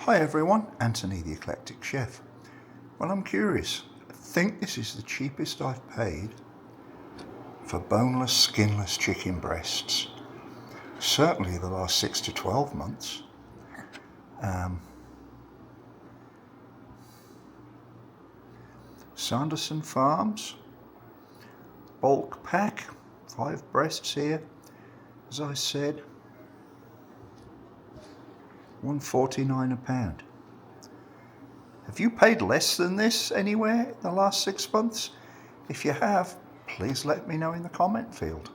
Hi everyone, Anthony the Eclectic Chef. Well, I'm curious. I think this is the cheapest I've paid for boneless, skinless chicken breasts. Certainly the last 6 to 12 months. Sanderson Farms, bulk pack, 5 breasts here. As I said, $1.49 a pound. Have you paid less than this anywhere in the last 6 months? If you have, please let me know in the comment field.